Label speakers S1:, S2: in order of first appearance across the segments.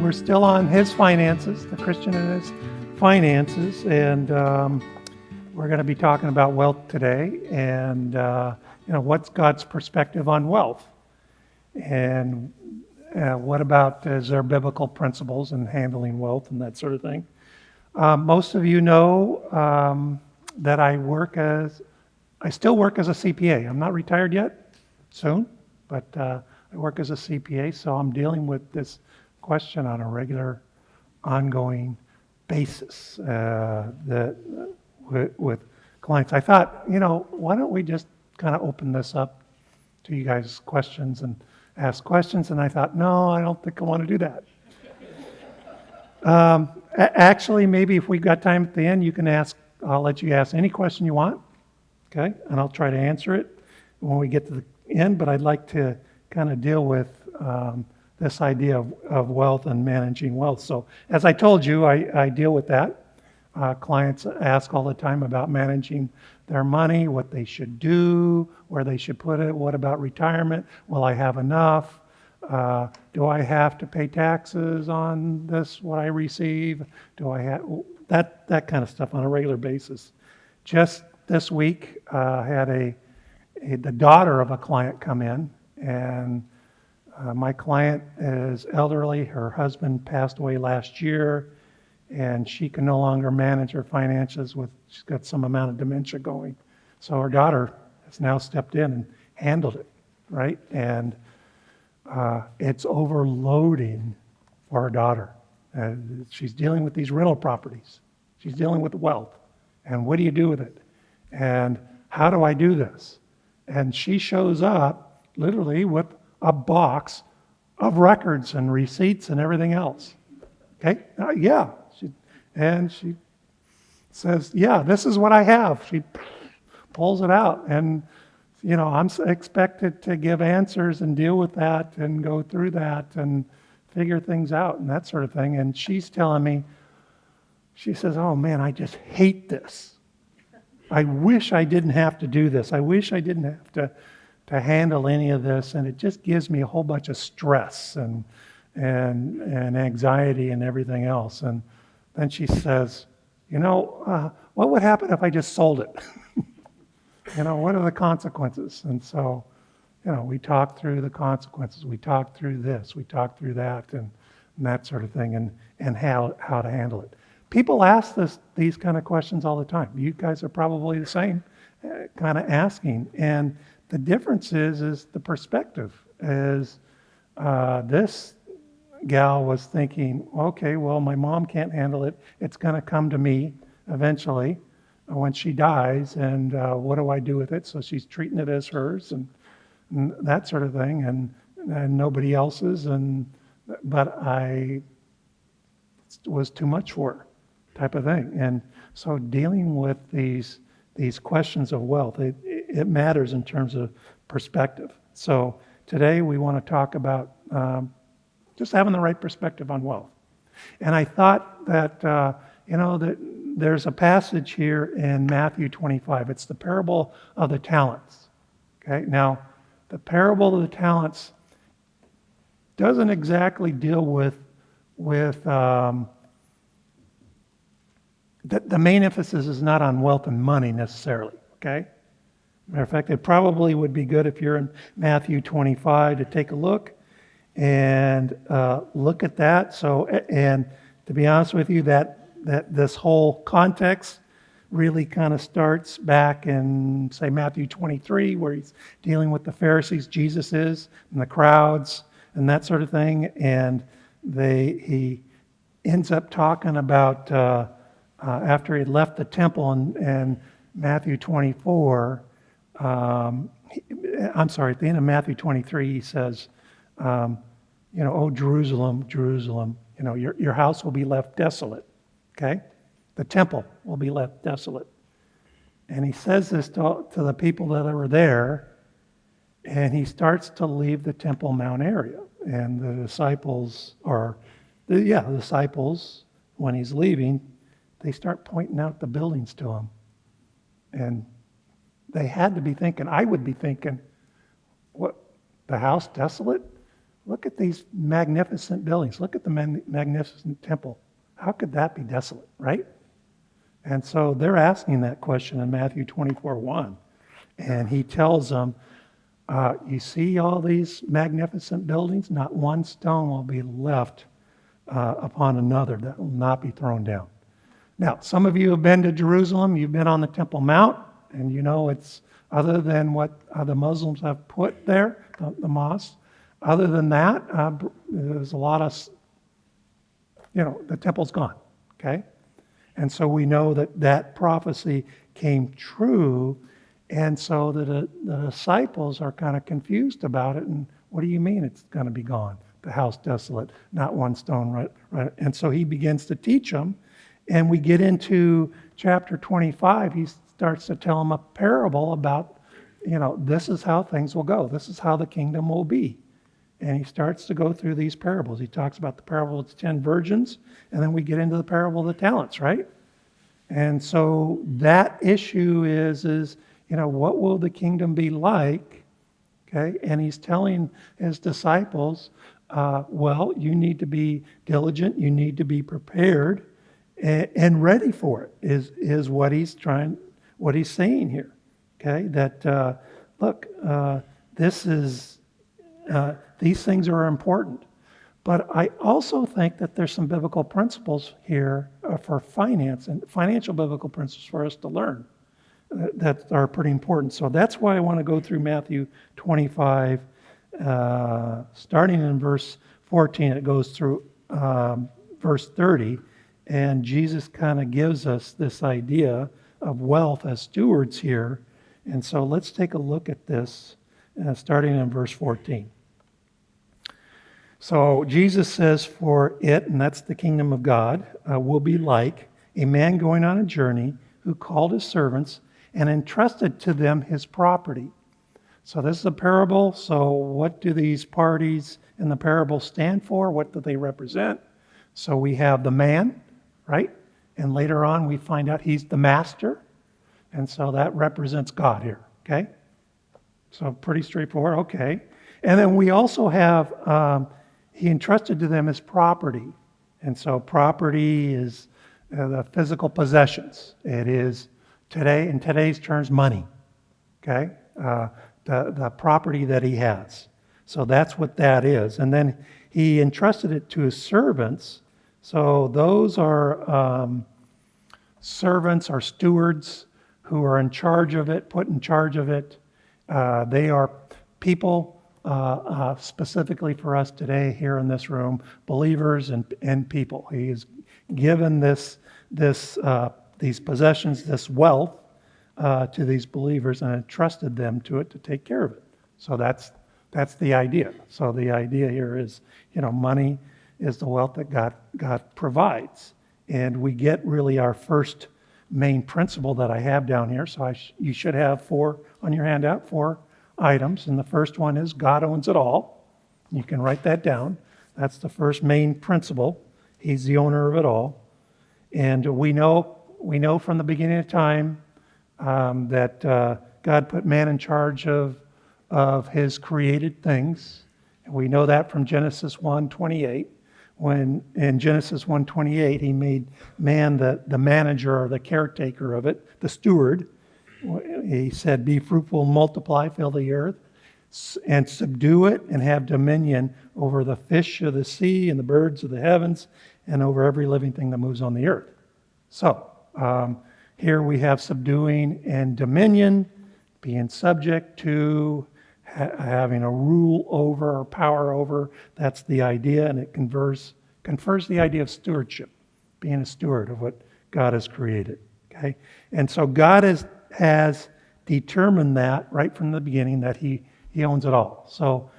S1: we're still on his finances, the Christian and his finances, and we're going to be talking about wealth today, and what's God's perspective on wealth, and what about is there biblical principles in handling wealth and that sort of thing. Most of you know that I still work as a CPA. I'm not retired yet, soon, but I work as a CPA, so I'm dealing with this question on a regular, ongoing basis with clients. I thought, why don't we just kind of open this up to you guys' questions and ask questions? And I thought, no, I don't think I want to do that. Actually, maybe if we've got time at the end, I'll let you ask any question you want, okay? And I'll try to answer it when we get to the end, but I'd like to kind of deal with this idea of wealth and managing wealth. So as I told you, I deal with that. Clients ask all the time about managing their money, what they should do, where they should put it, what about retirement? Will I have enough? Do I have to pay taxes on this, what I receive? Do I have that kind of stuff on a regular basis? Just this week, I had the daughter of a client come in, and my client is elderly. Her husband passed away last year, and she can no longer manage her finances she's got some amount of dementia going. So her daughter has now stepped in and handled it, right? And it's overloading for her daughter. She's dealing with these rental properties. She's dealing with wealth. And what do you do with it? And how do I do this? And she shows up literally with a box of records and receipts and everything else. Okay? Yeah. She says, yeah, this is what I have. She pulls it out. And, I'm expected to give answers and deal with that and go through that and figure things out and that sort of thing. And she's telling me, she says, oh man, I just hate this. I wish I didn't have to do this. I wish I didn't have to handle any of this, and it just gives me a whole bunch of stress and anxiety and everything else. And then she says, what would happen if I just sold it? What are the consequences? And so, we talk through the consequences. We talk through this. We talk through that and that sort of thing, and how to handle it. People ask these kind of questions all the time. You guys are probably the same, kind of asking. And the difference is the perspective. Is this gal was thinking, okay, well, my mom can't handle it. It's going to come to me eventually when she dies, and what do I do with it? So she's treating it as hers and that sort of thing, and nobody else's. But it was too much for her, type of thing. And so dealing with these questions of wealth, it matters in terms of perspective. So today we want to talk about just having the right perspective on wealth. And I thought that, that there's a passage here in Matthew 25. It's the parable of the talents. Okay, now the parable of the talents doesn't exactly deal with the main emphasis is not on wealth and money necessarily, okay? Matter of fact, it probably would be good if you're in Matthew 25 to take a look and look at that. So, and to be honest with you, that this whole context really kind of starts back in, say, Matthew 23, where he's dealing with the Pharisees, Jesus is, and the crowds, and that sort of thing. And he ends up talking about after he left the temple in Matthew 24, at the end of Matthew 23, he says, oh, Jerusalem, Jerusalem, your house will be left desolate, okay? The temple will be left desolate. And he says this to the people that were there, and he starts to leave the Temple Mount area. And the disciples, when he's leaving, they start pointing out the buildings to him. And they had to be thinking, I would be thinking, what, the house desolate? look at these magnificent buildings. Look at the magnificent temple. How could that be desolate, right? And so they're asking that question in Matthew 24:1. And he tells them, you see all these magnificent buildings? Not one stone will be left upon another that will not be thrown down. Now, some of you have been to Jerusalem. You've been on the Temple Mount. And you know it's other than what the Muslims have put there, the mosque, other than that, there's a lot of, the temple's gone, okay? And so we know that prophecy came true, and so the disciples are kind of confused about it, and what do you mean it's going to be gone? The house desolate, not one stone, right? And so he begins to teach them, and we get into chapter 25, he starts to tell them a parable about, this is how things will go. This is how the kingdom will be. And he starts to go through these parables. He talks about the parable of the 10 virgins, and then we get into the parable of the talents, right? And so that issue is what will the kingdom be like? Okay, and he's telling his disciples, you need to be diligent, you need to be prepared and ready for it, is what he's saying here. Okay, that these things are important. But I also think that there's some biblical principles here for finance and financial biblical principles for us to learn that are pretty important. So that's why I want to go through Matthew 25, starting in verse 14. It goes through verse 30, and Jesus kind of gives us this idea of wealth as stewards here. And so let's take a look at this, starting in verse 14. So Jesus says, for it, and that's the kingdom of God, will be like a man going on a journey who called his servants and entrusted to them his property. So this is a parable. So what do these parties in the parable stand for? What do they represent? So we have the man, right? And later on we find out he's the master. And so that represents God here, okay? So pretty straightforward, okay. And then we also have, he entrusted to them his property. And so property is the physical possessions. It is today, in today's terms, money, okay? The property that he has. So that's what that is. And then he entrusted it to his servants. So those are servants or stewards who are in charge of it, put in charge of it. They are people, specifically for us today here in this room, believers and people. He has given these possessions, this wealth, to these believers and entrusted them to it to take care of it. So that's the idea. So the idea here is, money is the wealth that God provides. And we get really our first main principle that I have down here. So you should have 4 on your handout, 4 items. And the first one is God owns it all. You can write that down. That's the first main principle. He's the owner of it all. And we know from the beginning of time that God put man in charge of his created things. And we know that from Genesis 1:28. When in Genesis 1:28 he made man the manager or the caretaker of it, the steward. He said, be fruitful, multiply, fill the earth, and subdue it, and have dominion over the fish of the sea and the birds of the heavens, and over every living thing that moves on the earth. So, here we have subduing and dominion, being subject to, having a rule over or power over. That's the idea, and it confers the idea of stewardship, being a steward of what God has created. Okay, and so God has determined that right from the beginning that He owns it all. So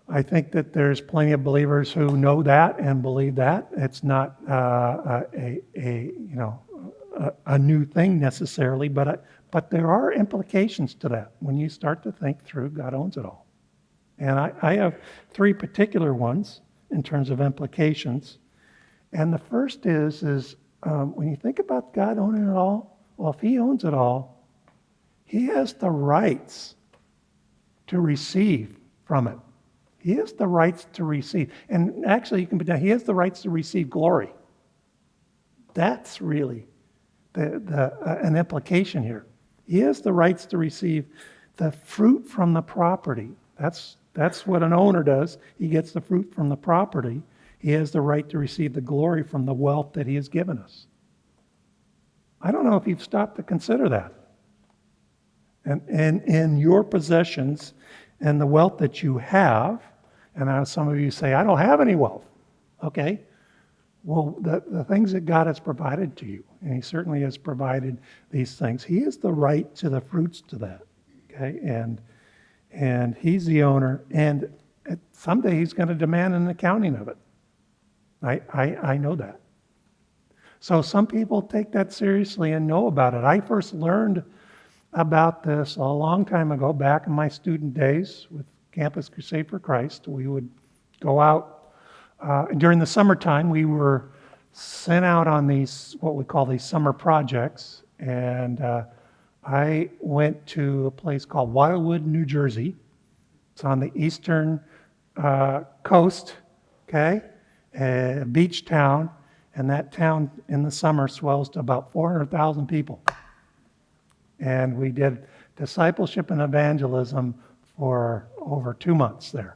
S1: I think that there's plenty of believers who know that and believe that. It's not a new thing necessarily, but there are implications to that when you start to think through God owns it all. And I have 3 particular ones in terms of implications. And the first is when you think about God owning it all, well, if He owns it all, He has the rights to receive from it. He has the rights to receive. And actually, you can put down, he has the rights to receive glory. That's really an implication here. He has the rights to receive the fruit from the property. That's what an owner does. He gets the fruit from the property. He has the right to receive the glory from the wealth that he has given us. I don't know if you've stopped to consider that. And in your possessions and the wealth that you have, and now some of you say, I don't have any wealth. Okay. Well, the things that God has provided to you, and he certainly has provided these things, he has the right to the fruits to that. Okay. And he's the owner, and someday he's going to demand an accounting of it. I know that. So some people take that seriously and know about it. I first learned about this a long time ago, back in my student days with Campus Crusade for Christ. We would go out during the summertime. We were sent out on these, what we call these summer projects, and I went to a place called Wildwood, New Jersey. It's on the eastern coast, okay, a beach town, and that town in the summer swells to about 400,000 people. And we did discipleship and evangelism for over 2 months there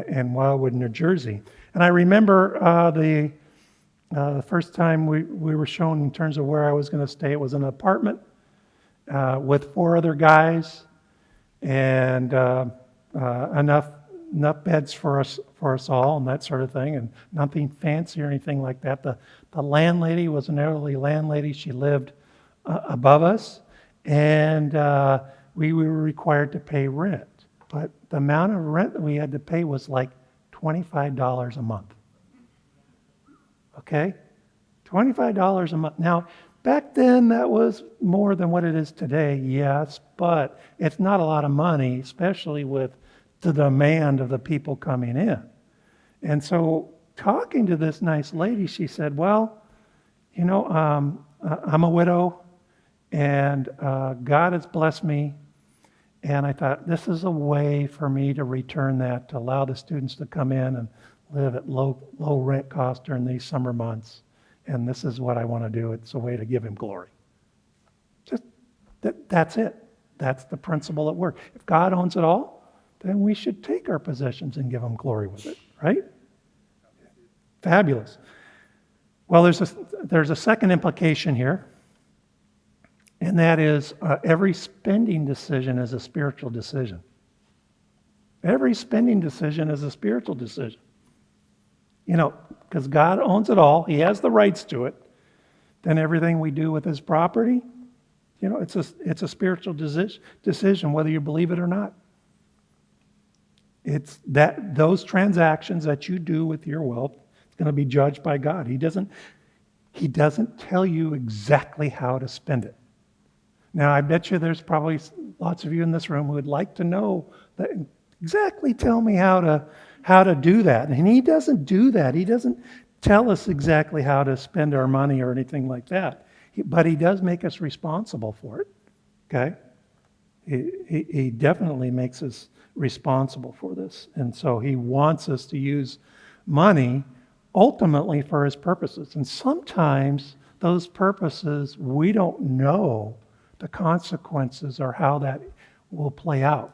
S1: in Wildwood, New Jersey. And I remember the first time we were shown in terms of where I was going to stay. It was an apartment with 4 other guys, and enough beds for us all, and that sort of thing, and nothing fancy or anything like that. The landlady was an elderly landlady. She lived above us, and we were required to pay rent. But the amount of rent that we had to pay was like $25 a month. Okay? $25 a month. Now, back then, that was more than what it is today, yes, but it's not a lot of money, especially with the demand of the people coming in. And so, talking to this nice lady, she said, well, you know, I'm a widow, and God has blessed me, and I thought, this is a way for me to return that, to allow the students to come in and live at low rent cost during these summer months. And this is what I want to do. It's a way to give him glory. Just that's it. That's the principle at work. If God owns it all, then we should take our possessions and give him glory with it, right? Fabulous. Well, there's a second implication here, and that is every spending decision is a spiritual decision. Every spending decision is a spiritual decision. You know, because God owns it all. He has the rights to it. Then everything we do with his property, you know, it's a spiritual decision, whether you believe it or not. It's that those transactions that you do with your wealth, it's going to be judged by God. He doesn't tell you exactly how to spend it. Now, I bet you there's probably lots of you in this room who would like to know that, exactly tell me how to do that. And he doesn't do that. He doesn't tell us exactly how to spend our money or anything like that. But he does make us responsible for it. Okay? He definitely makes us responsible for this. And so he wants us to use money ultimately for his purposes. And sometimes those purposes, we don't know the consequences or how that will play out.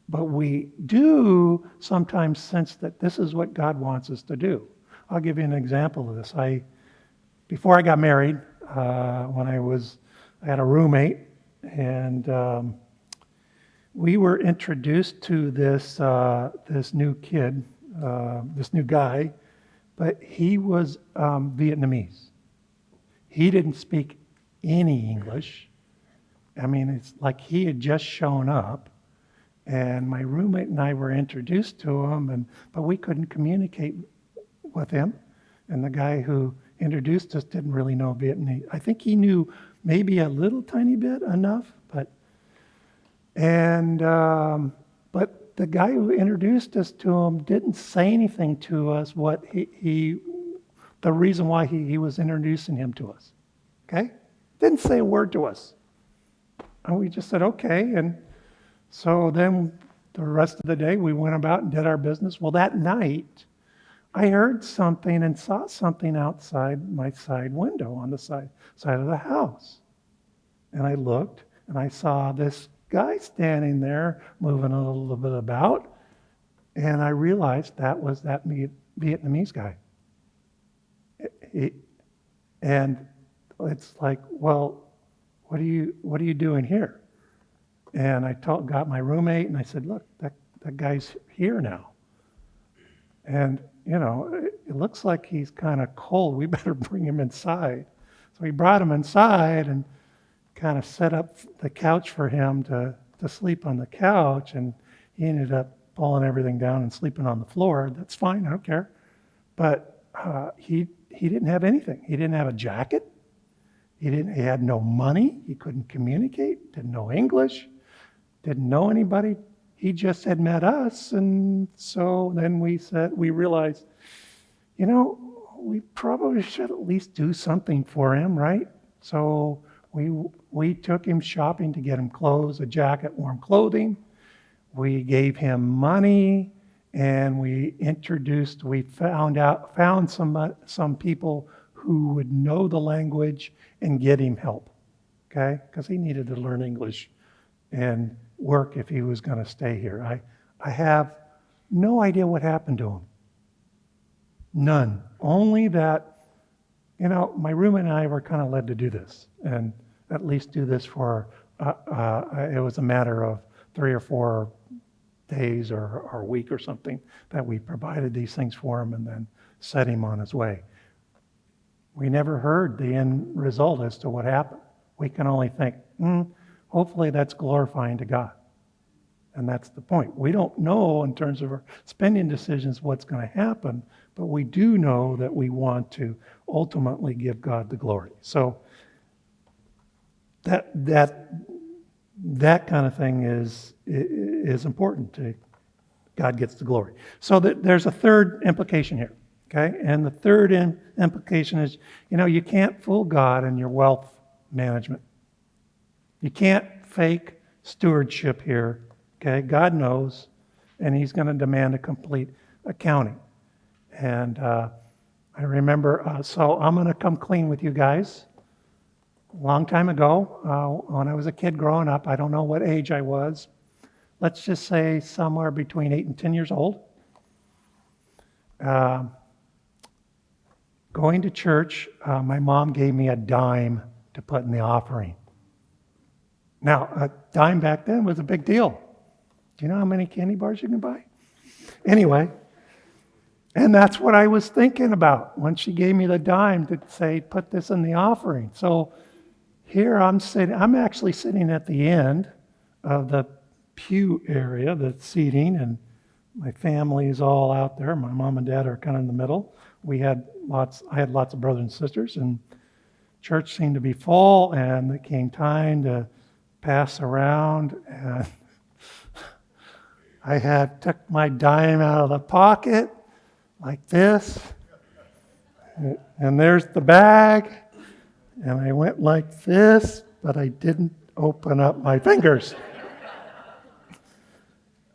S1: But we do sometimes sense that this is what God wants us to do. I'll give you an example of this. Before I got married, when I had a roommate, and we were introduced to this new kid, this new guy, but he was Vietnamese. He didn't speak any English. I mean, it's like he had just shown up. And my roommate and I were introduced to him, but we couldn't communicate with him. And the guy who introduced us didn't really know Vietnamese. I think he knew maybe a little tiny bit, enough, but the guy who introduced us to him didn't say anything to us what the reason why he was introducing him to us. Okay? Didn't say a word to us. And we just said, okay. And so then the rest of the day, we went about and did our business. Well, that night, I heard something and saw something outside my side window on the side of the house. And I looked, and I saw this guy standing there, moving a little bit about, and I realized that was that Vietnamese guy. And it's like, well, what are you doing here? And I got my roommate, and I said, look, that guy's here now. And, it looks like he's kind of cold. We better bring him inside. So we brought him inside and kind of set up the couch for him to sleep on the couch, and he ended up pulling everything down and sleeping on the floor. That's fine, I don't care. But he didn't have anything. He didn't have a jacket. He had no money. He couldn't communicate, didn't know English, didn't know anybody. He just had met us, and so then we realized, we probably should at least do something for him, right? So we took him shopping to get him clothes, a jacket, warm clothing. We gave him money, and we found some people who would know the language and get him help, okay? Because he needed to learn English and work if he was going to stay here. I have no idea what happened to him. None. Only that, my roommate and I were kind of led to do this, and at least do this for, it was a matter of 3 or 4 days or a week or something that we provided these things for him and then set him on his way. We never heard the end result as to what happened. We can only think, hopefully that's glorifying to God. And that's the point. We don't know in terms of our spending decisions what's going to happen, but we do know that we want to ultimately give God the glory. So that kind of thing is important. God gets the glory. So there's a third implication here. Okay, and the third implication is, you can't fool God in your wealth management. You can't fake stewardship here. Okay, God knows, and He's going to demand a complete accounting. And I remember, so I'm going to come clean with you guys. A long time ago, when I was a kid growing up, I don't know what age I was. Let's just say somewhere between 8 and 10 years old. Going to church, my mom gave me a dime to put in the offering. Now, a dime back then was a big deal. Do you know how many candy bars you can buy? Anyway, and that's what I was thinking about when she gave me the dime to say, put this in the offering. So here I'm actually sitting at the end of the pew area, the seating, and my family is all out there. My mom and dad are kind of in the middle. I had lots of brothers and sisters, and church seemed to be full, and it came time to pass around, and I took my dime out of the pocket like this, and there's the bag, and I went like this, but I didn't open up my fingers.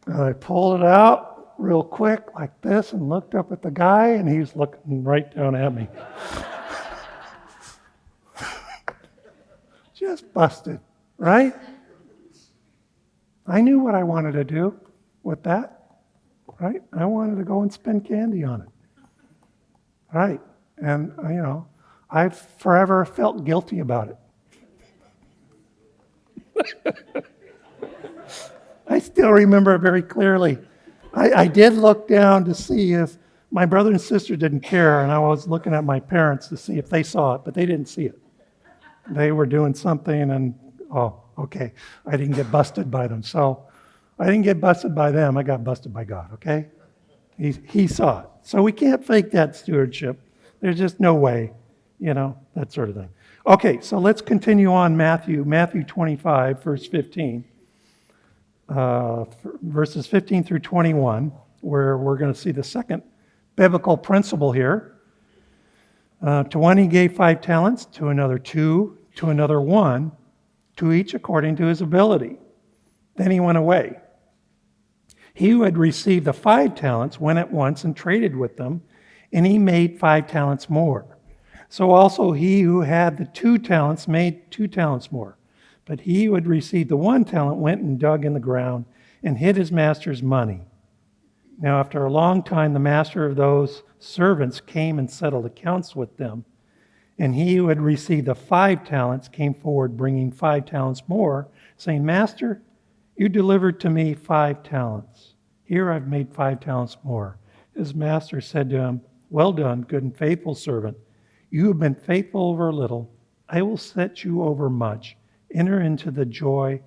S1: And I pulled it out real quick like this and looked up at the guy, and he was looking right down at me. Just busted, right? I knew what I wanted to do with that, right? I wanted to go and spend candy on it, right? And, I've forever felt guilty about it. I still remember it very clearly. I did look down to see if my brother and sister didn't care, and I was looking at my parents to see if they saw it, but they didn't see it. They were doing something, and, okay, I didn't get busted by them. So I didn't get busted by them, I got busted by God, okay? He saw it. So we can't fake that stewardship. There's just no way, that sort of thing. Okay, so let's continue on Matthew 25, verse 15. Verses 15 through 21, where we're going to see the second biblical principle here. To one he gave 5 talents, to another 2, to another 1, to each according to his ability. Then he went away. He who had received the 5 talents went at once and traded with them, and he made 5 talents more. So also he who had the 2 talents made 2 talents more. But he who had received the 1 talent went and dug in the ground and hid his master's money. Now after a long time the master of those servants came and settled accounts with them. And he who had received the 5 talents came forward, bringing 5 talents more, saying, Master, you delivered to me 5 talents. Here I've made 5 talents more. His master said to him, Well done, good and faithful servant. You have been faithful over a little. I will set you over much. Enter into the joy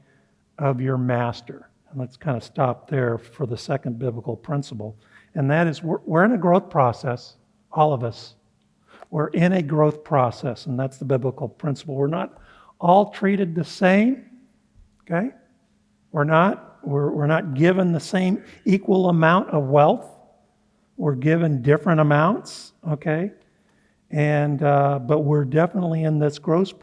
S1: of your master. And let's kind of stop there for the second biblical principle. And that is we're in a growth process, all of us. We're in a growth process, and that's the biblical principle. We're not all treated the same, okay? We're not given the same equal amount of wealth. We're given different amounts, okay? And but we're definitely in this growth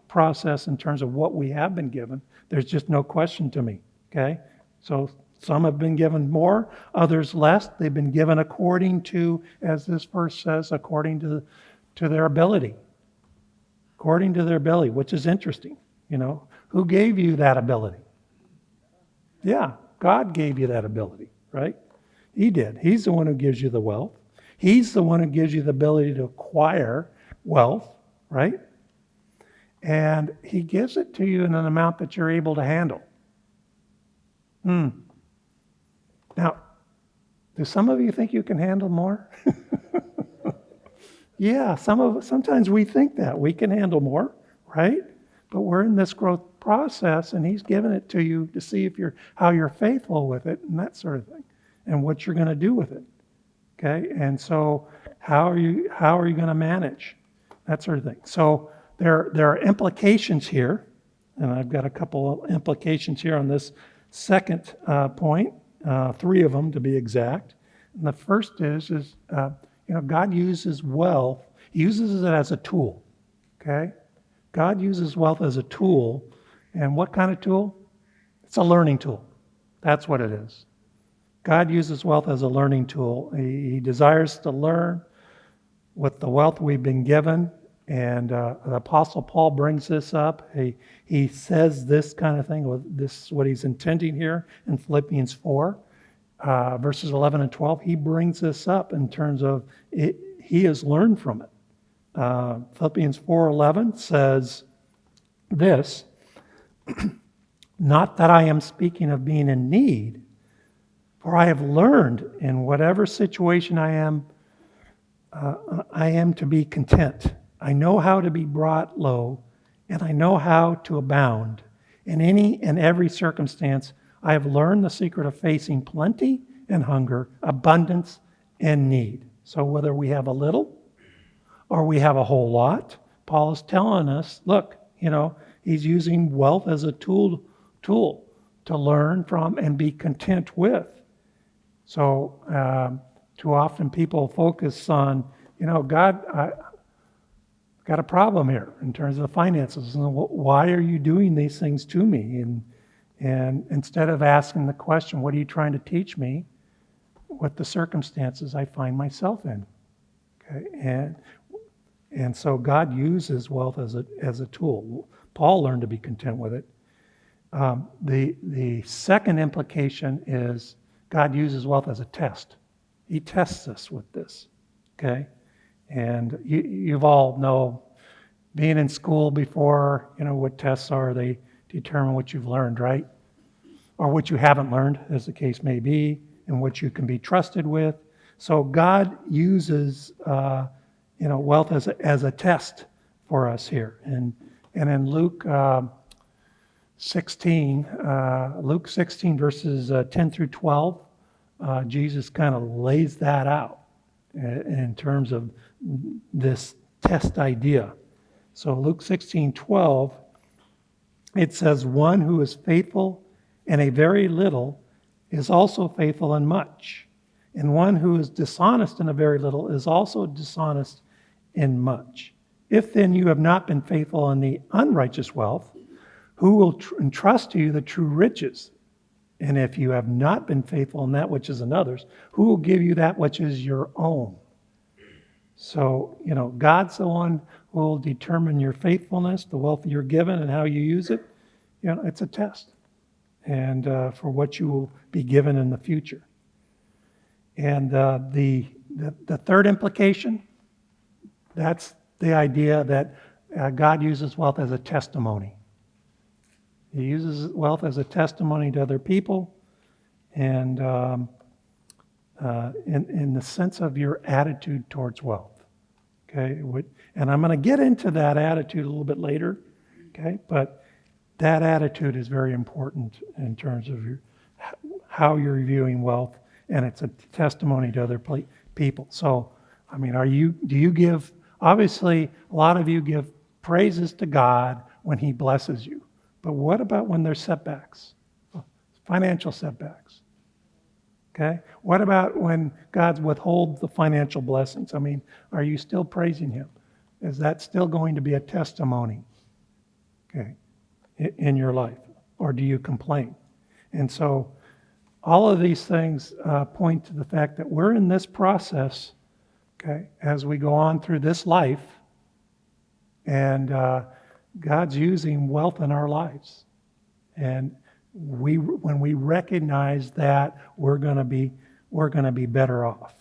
S1: process in terms of what we have been given. There's just no question to me, okay? So some have been given more, others less. They've been given according to, as this verse says, according to their ability. According to their ability, which is interesting, you know. Who gave you that ability? Yeah, God gave you that ability, right? He did. He's the one who gives you the wealth. He's the one who gives you the ability to acquire wealth, right? And he gives it to you in an amount that you're able to handle. Now, do some of you think you can handle more? Yeah, sometimes we think that we can handle more, right? But we're in this growth process, and he's given it to you to see how you're faithful with it and that sort of thing, and what you're going to do with it. Okay, and so how are you going to manage that sort of thing? So there are implications here, and I've got a couple of implications here on this second point, 3 of them to be exact. And the first is God uses wealth. He uses it as a tool. Okay, God uses wealth as a tool, and what kind of tool? It's a learning tool. That's what it is. God uses wealth as a learning tool. He desires to learn with the wealth we've been given. And the Apostle Paul brings this up. He says this kind of thing. This is what he's intending here in Philippians 4, verses 11 and 12. He brings this up in terms of he has learned from it. Philippians 4:11 says this, Not that I am speaking of being in need, for I have learned in whatever situation I am to be content. I know how to be brought low, and I know how to abound. In any and every circumstance, I have learned the secret of facing plenty and hunger, abundance and need. So whether we have a little or we have a whole lot, Paul is telling us, look, he's using wealth as a tool to learn from and be content with. So too often people focus on, God, I've got a problem here in terms of the finances. And why are you doing these things to me? And instead of asking the question, what are you trying to teach me? What the circumstances I find myself in. Okay, and so God uses wealth as a tool. Paul learned to be content with it. The second implication is God uses wealth as a test. He tests us with this, okay? And you've all know, being in school before, what tests are. They determine what you've learned, right? Or what you haven't learned, as the case may be, and what you can be trusted with. So God uses, wealth as a test for us here. And in Luke 16, verses 10 through 12, Jesus kind of lays that out in terms of this test idea. So Luke 16:12, it says, One who is faithful in a very little is also faithful in much. And one who is dishonest in a very little is also dishonest in much. If then you have not been faithful in the unrighteous wealth, who will entrust to you the true riches? And if you have not been faithful in that which is another's, who will give you that which is your own? So, God's the one who will determine your faithfulness, the wealth you're given, and how you use it. It's a test, and for what you will be given in the future. And the third implication, that's the idea that God uses wealth as a testimony. He uses wealth as a testimony to other people, and in the sense of your attitude towards wealth. Okay, and I'm going to get into that attitude a little bit later. Okay, but that attitude is very important in terms of how you're viewing wealth, and it's a testimony to other people. So, do you give? Obviously, a lot of you give praises to God when He blesses you. But what about when there's setbacks? Financial setbacks. Okay? What about when God withholds the financial blessings? Are you still praising Him? Is that still going to be a testimony? Okay, in your life? Or do you complain? And so all of these things point to the fact that we're in this process, okay, as we go on through this life, and God's using wealth in our lives. And when we recognize that, we're going to be better off.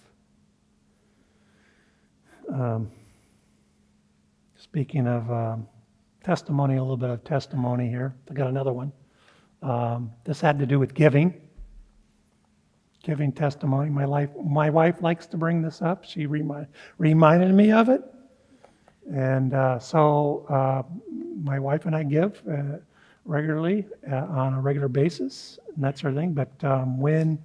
S1: Speaking of testimony, a little bit of testimony here. I got another one. This had to do with giving testimony. My wife likes to bring this up. She reminded me of it. And so my wife and I give regularly on a regular basis and that sort of thing. But when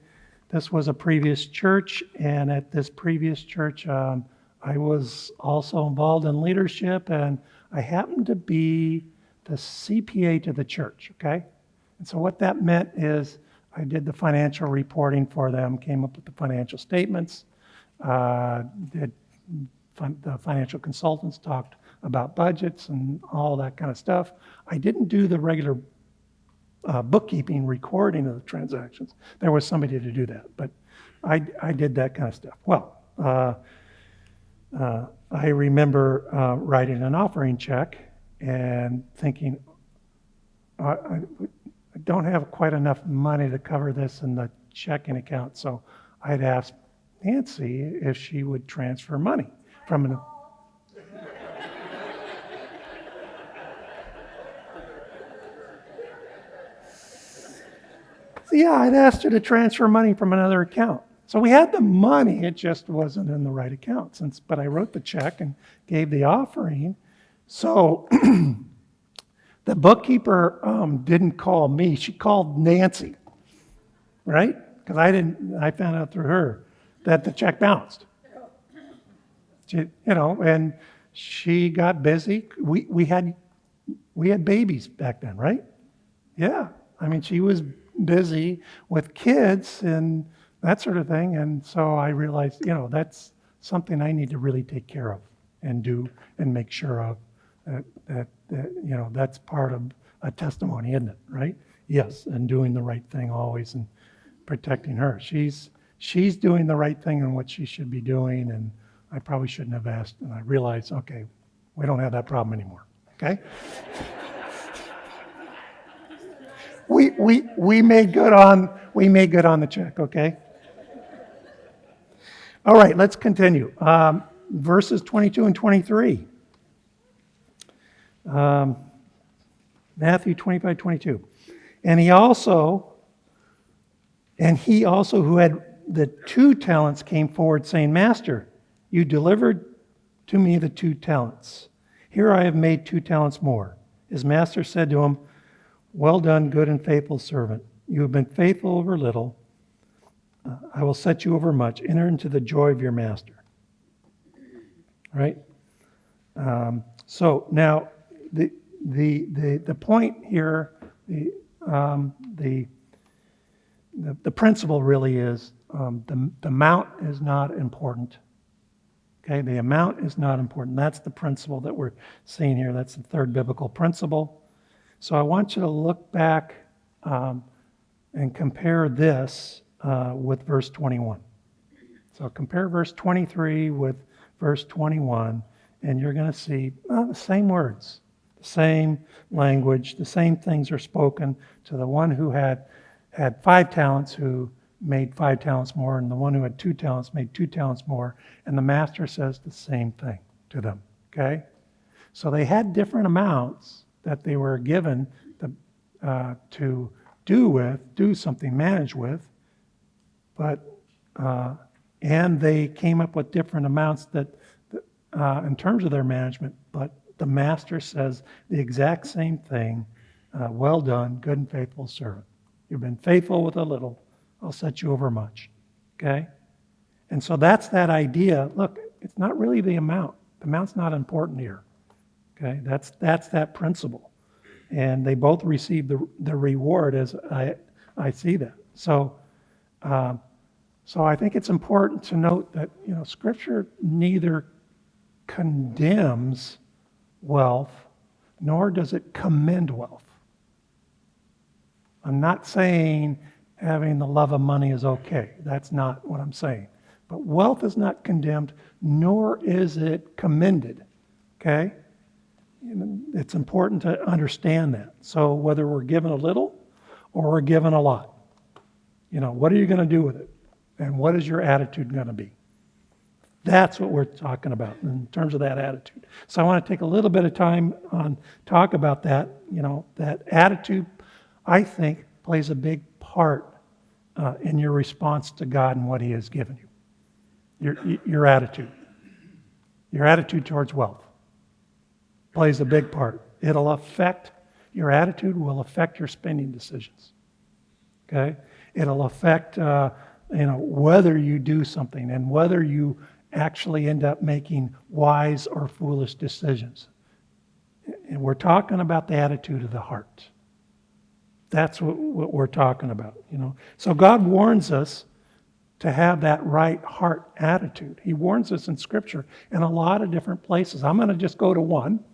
S1: this was a previous church, and at this previous church, I was also involved in leadership, and I happened to be the CPA to the the okay? And so what that meant is I did the financial reporting for them, came up with the financial statements, the financial consultants talked about budgets and all that kind of stuff. I didn't do the regular bookkeeping recording of the transactions. There was somebody to do that, but I did that kind of stuff. Well, I remember writing an offering check and thinking, I don't have quite enough money to cover this in the checking account, so I'd asked Nancy if she would transfer money from an... Yeah, I'd asked her to transfer money from another account. So we had the money, it just wasn't in the right account. But I wrote the check and gave the offering. So the bookkeeper didn't call me, she called Nancy, right? Because I found out through her that the check bounced. And she got busy. We had babies back then, right? Yeah. She was busy with kids and that sort of thing. And so I realized, that's something I need to really take care of and do and make sure of. That that's part of a testimony, isn't it? Right? Yes, and doing the right thing always and protecting her. She's doing the right thing and what she should be doing, and I probably shouldn't have asked. And I realized, okay, we don't have that problem anymore. Okay. We made good on the check, okay? All right, let's continue. Verses 22 and 23. Matthew 25:22. And he also who had the 2 talents came forward, saying, Master, you delivered to me the 2 talents. Here I have made 2 talents more. His master said to him, Well done, good and faithful servant. You have been faithful over little. I will set you over much. Enter into the joy of your master. Right? So now the point here, the principle really is the amount is not important. Okay, the amount is not important. That's the principle that we're seeing here. That's the third biblical principle. So I want you to look back and compare this with verse 21. So compare verse 23 with verse 21, and you're going to see the same words, the same language, the same things are spoken to the one who had 5 talents who made 5 talents more, and the one who had 2 talents made 2 talents more, and the master says the same thing to them, okay? So they had different amounts that they were given to do something, manage with, but and they came up with different amounts that in terms of their management, but the master says the exact same thing. Well done, good and faithful servant. You've been faithful with a little, I'll set you over much. Okay? And so that's that idea. Look, it's not really the amount. The amount's not important here. Okay? That's that principle. And they both receive the reward as I see that. So I think it's important to note that, Scripture neither condemns wealth, nor does it commend wealth. I'm not saying having the love of money is okay. That's not what I'm saying. But wealth is not condemned, nor is it commended. Okay? It's important to understand that. So whether we're given a little or we're given a lot, what are you going to do with it? And what is your attitude going to be? That's what we're talking about in terms of that attitude. So I want to take a little bit of time on talk about that. That attitude, I think, plays a big part in your response to God and what He has given you. Your attitude. Your attitude towards wealth plays a big part. Your attitude will affect your spending decisions. Okay? It'll affect whether you do something and whether you actually end up making wise or foolish decisions. And we're talking about the attitude of the heart. That's what we're talking about, So God warns us to have that right heart attitude. He warns us in Scripture in a lot of different places. I'm going to just go to one,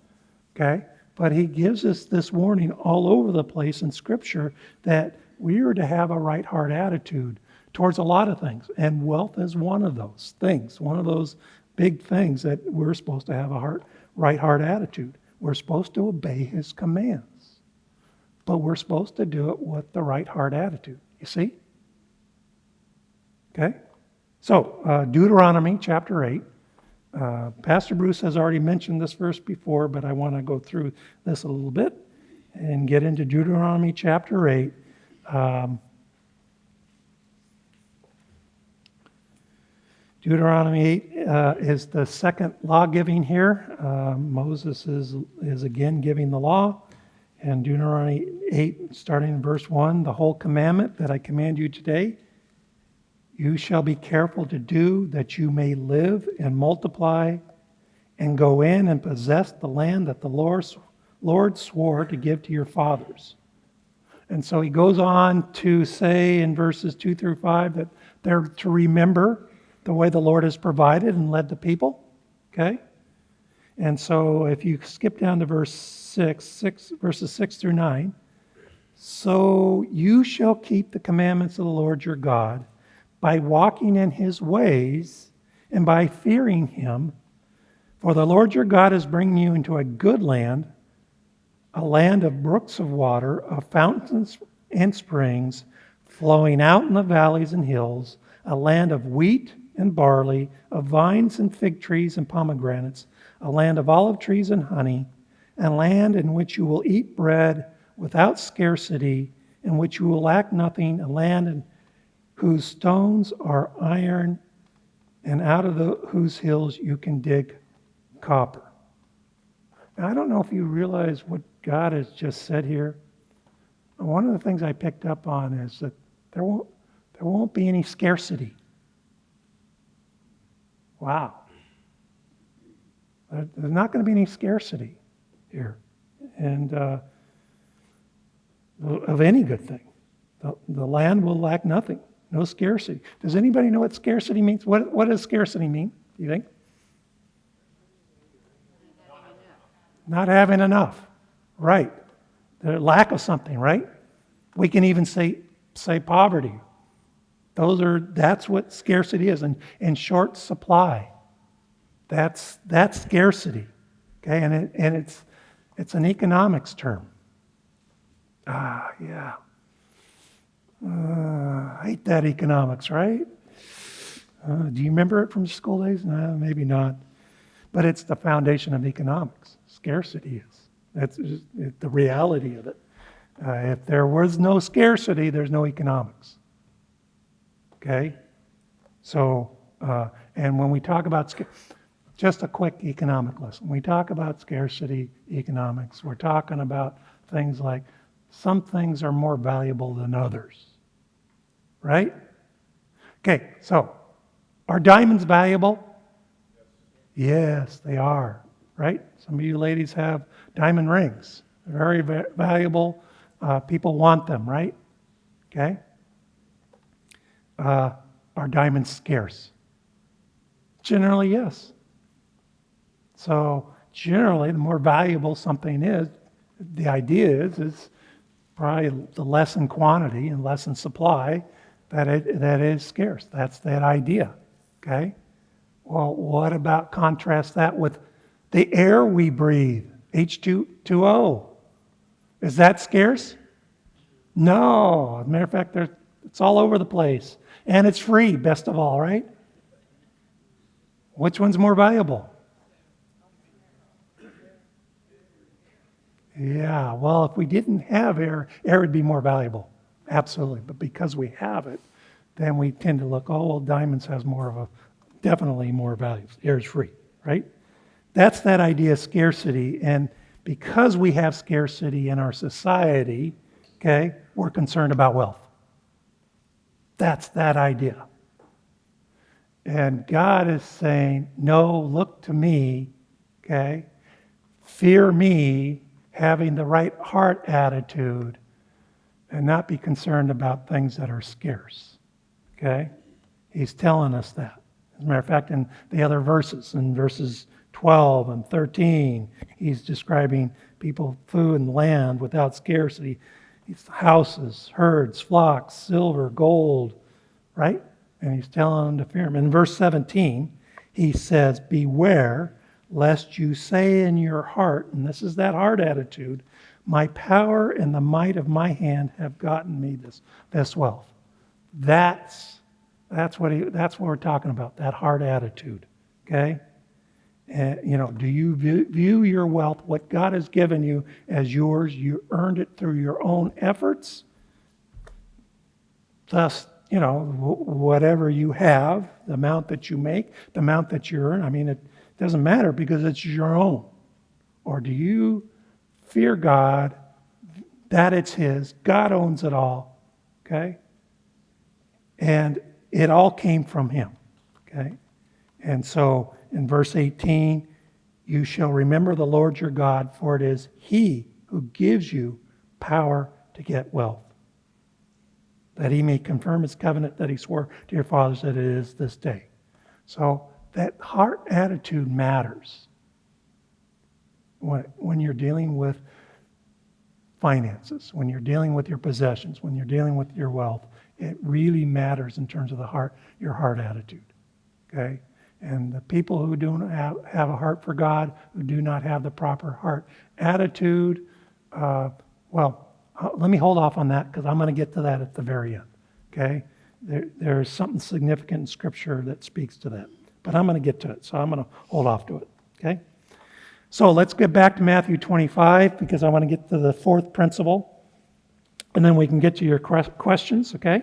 S1: okay? But He gives us this warning all over the place in Scripture that we are to have a right heart attitude towards a lot of things. And wealth is one of those things, one of those big things that we're supposed to have a right heart attitude. We're supposed to obey His commands. But we're supposed to do it with the right heart attitude. You see? Okay? So, Deuteronomy chapter 8. Pastor Bruce has already mentioned this verse before, but I want to go through this a little bit and get into Deuteronomy chapter 8. Deuteronomy 8 is the second law giving here. Moses is again giving the law. And Deuteronomy 8, starting in verse 1, the whole commandment that I command you today, you shall be careful to do that you may live and multiply and go in and possess the land that the Lord swore to give to your fathers. And so he goes on to say in verses 2 through 5 that they're to remember the way the Lord has provided and led the people. Okay? And so if you skip down to verses 6 through 9, so you shall keep the commandments of the Lord your God by walking in His ways and by fearing Him. For the Lord your God is bringing you into a good land, a land of brooks of water, of fountains and springs, flowing out in the valleys and hills, a land of wheat and barley, of vines and fig trees and pomegranates, a land of olive trees and honey, a land in which you will eat bread without scarcity, in which you will lack nothing, a land in whose stones are iron, and out of whose hills you can dig copper. Now, I don't know if you realize what God has just said here. One of the things I picked up on is that there won't be any scarcity. Wow. There's not going to be any scarcity here, and of any good thing. The land will lack nothing. No scarcity. Does anybody know what scarcity means? What does scarcity mean, do you think? Not having enough. Right. The lack of something, right? We can even say say poverty. That's what scarcity is, and short supply. That's scarcity. Okay, and it's an economics term. Yeah. I hate that economics, right? Do you remember it from school days? No, maybe not. But it's the foundation of economics. Scarcity is. That's just the reality of it. If there was no scarcity, there's no economics. Okay? So, and when we talk about, just a quick economic lesson. When we talk about scarcity economics, we're talking about things like some things are more valuable than others. Right? Okay, so are diamonds valuable? Yes, they are. Right? Some of you ladies have diamond rings. They're very valuable. People want them, right? Okay? Are diamonds scarce? Generally, yes. So generally, the more valuable something is, the idea is probably the less in quantity and less in supply that is scarce. That's that idea. Okay? Well, what about contrast that with the air we breathe, H2O? Is that scarce? No. As a matter of fact, it's all over the place. And it's free, best of all, right? Which one's more valuable? Yeah, well, if we didn't have air would be more valuable. Absolutely. But because we have it, then we tend to look, oh, well, diamonds has definitely more value. Air is free, right? That's that idea of scarcity. And because we have scarcity in our society, okay, we're concerned about wealth. That's that idea. And God is saying, no, look to me, okay? Fear me, having the right heart attitude, and not be concerned about things that are scarce, okay? He's telling us that. As a matter of fact, in the other verses, in verses 12 and 13, he's describing people, food, and land without scarcity. It's houses, herds, flocks, silver, gold, right? And he's telling them to fear him. In verse 17, he says, beware lest you say in your heart, and this is that heart attitude, my power and the might of my hand have gotten me this wealth. That's what we're talking about, that heart attitude. Okay? Do you view your wealth, what God has given you, as yours? You earned it through your own efforts. Thus, whatever you have, the amount that you make, the amount that you earn, it doesn't matter because it's your own. Or do you fear God, that it's His, God owns it all, okay? And it all came from Him, okay? And so in verse 18, you shall remember the Lord your God, for it is He who gives you power to get wealth, that He may confirm His covenant that He swore to your fathers that it is this day. So that heart attitude matters when you're dealing with finances, when you're dealing with your possessions, when you're dealing with your wealth. It really matters in terms of your heart attitude. Okay? And the people who don't have a heart for God, who do not have the proper heart attitude, let me hold off on that because I'm going to get to that at the very end. Okay? There's something significant in Scripture that speaks to that. But I'm going to get to it, so I'm going to hold off to it. Okay? So let's get back to Matthew 25 because I want to get to the fourth principle. And then we can get to your questions, okay?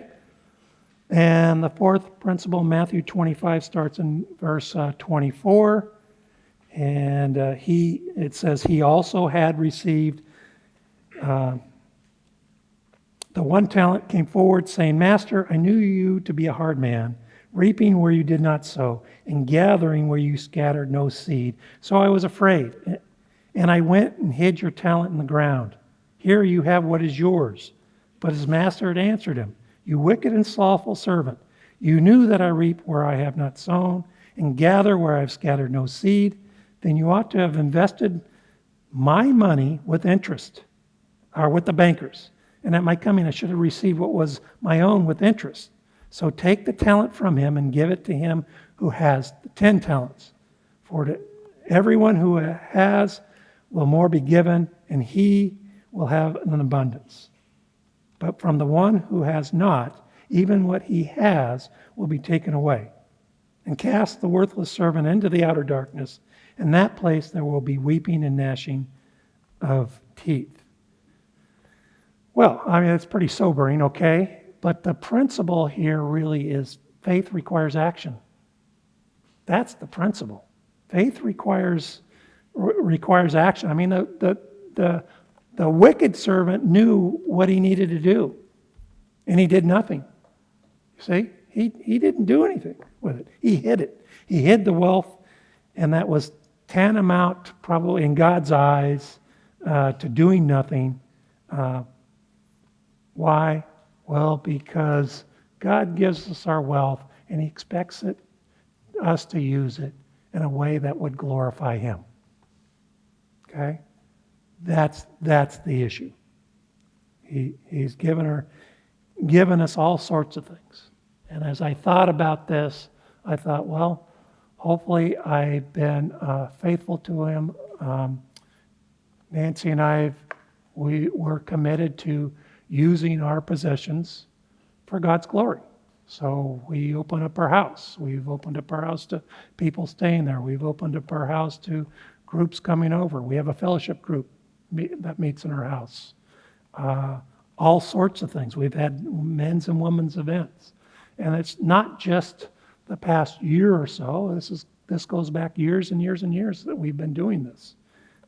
S1: And the fourth principle, Matthew 25, starts in verse 24. And it says, he also had received the one talent, came forward saying, Master, I knew you to be a hard man, reaping where you did not sow, and gathering where you scattered no seed. So I was afraid, and I went and hid your talent in the ground. Here you have what is yours. But his master had answered him, you wicked and slothful servant, you knew that I reap where I have not sown, and gather where I have scattered no seed. Then you ought to have invested my money with interest, or with the bankers, And at my coming I should have received what was my own with interest. So take the talent from him and give it to him who has the 10 talents. For to everyone who has will more be given, and he will have an abundance. But from the one who has not, even what he has will be taken away. And cast the worthless servant into the outer darkness. In that place there will be weeping and gnashing of teeth. Well, I mean, it's pretty sobering, okay? But the principle here really is faith requires action. That's the principle. Faith requires action. I mean, the wicked servant knew what he needed to do, and he did nothing. You see? He didn't do anything with it. He hid it. He hid the wealth, and that was tantamount, probably in God's eyes, to doing nothing. Why? Well, because God gives us our wealth, and he expects us to use it in a way that would glorify him. Okay? That's the issue. He's given us all sorts of things. And as I thought about this, I thought, well, hopefully I've been faithful to him. Nancy and we're committed to using our possessions for God's glory. So we open up our house. We've opened up our house to people staying there. We've opened up our house to groups coming over. We have a fellowship group that meets in our house. All sorts of things. We've had men's and women's events. And it's not just the past year or so. This goes back years and years and years that we've been doing this,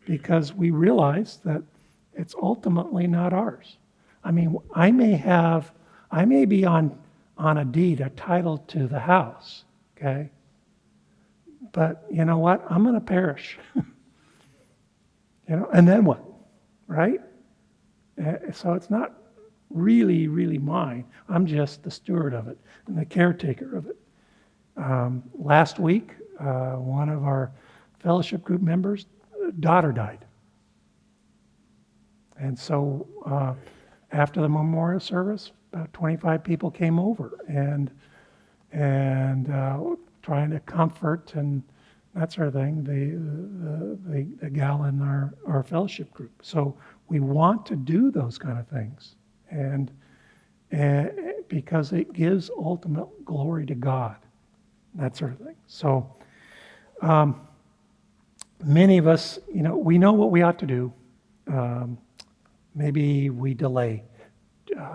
S1: because we realize that it's ultimately not ours. I mean, I may be on a deed, a title to the house, okay? But you know what? I'm going to perish. And then what? Right? So it's not really, really mine. I'm just the steward of it and the caretaker of it. Last week, one of our fellowship group members' daughter died. And so after the memorial service, about 25 people came over and trying to comfort and that sort of thing, the gal in our fellowship group. So we want to do those kind of things, and because it gives ultimate glory to God, that sort of thing. So many of us, we know what we ought to do. Maybe we delay,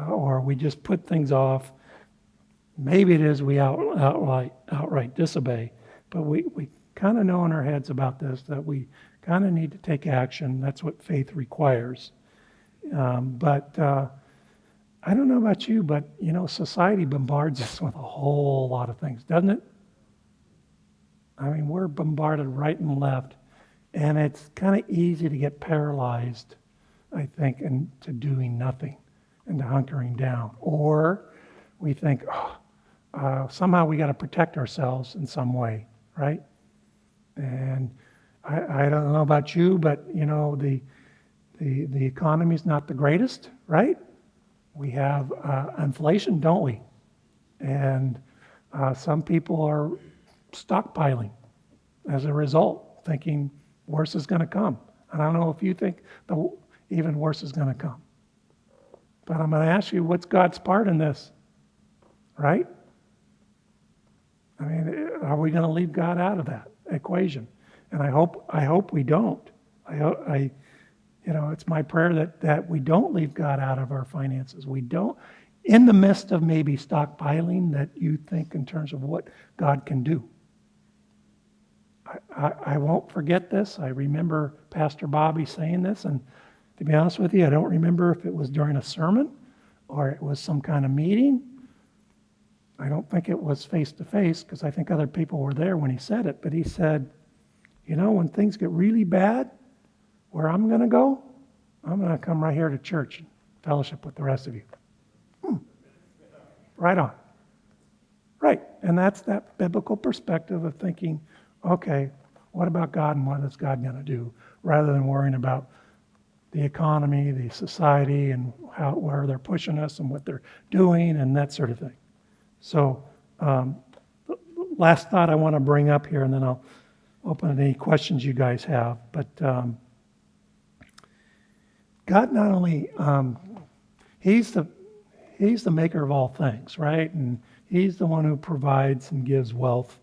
S1: or we just put things off. Maybe it is we outright disobey, but we kind of know in our heads about this that we kind of need to take action. That's what faith requires. But I don't know about you, but society bombards us with a whole lot of things, doesn't it? I mean, we're bombarded right and left, and it's kind of easy to get paralyzed, I think, into doing nothing and to hunkering down. Or we think, somehow we got to protect ourselves in some way, right? And I don't know about you, but the economy's not the greatest, right? We have inflation, don't we? And some people are stockpiling as a result, thinking worse is going to come. And I don't know if you think even worse is going to come. But I'm going to ask you, what's God's part in this? Right? I mean, are we going to leave God out of that equation? And I hope we don't. It's my prayer that we don't leave God out of our finances. We don't, in the midst of maybe stockpiling, that you think in terms of what God can do. I won't forget this. I remember Pastor Bobby saying this, and to be honest with you, I don't remember if it was during a sermon or it was some kind of meeting. I don't think it was face-to-face, because I think other people were there when he said it. But he said, when things get really bad, where I'm going to go, I'm going to come right here to church and fellowship with the rest of you. Right on. Right. And that's that biblical perspective of thinking, okay, what about God and what is God going to do? Rather than worrying about the economy, the society, and where they're pushing us and what they're doing and that sort of thing. So the last thought I want to bring up here, and then I'll open any questions you guys have. But God not only, He's the maker of all things, right? And He's the one who provides and gives wealth.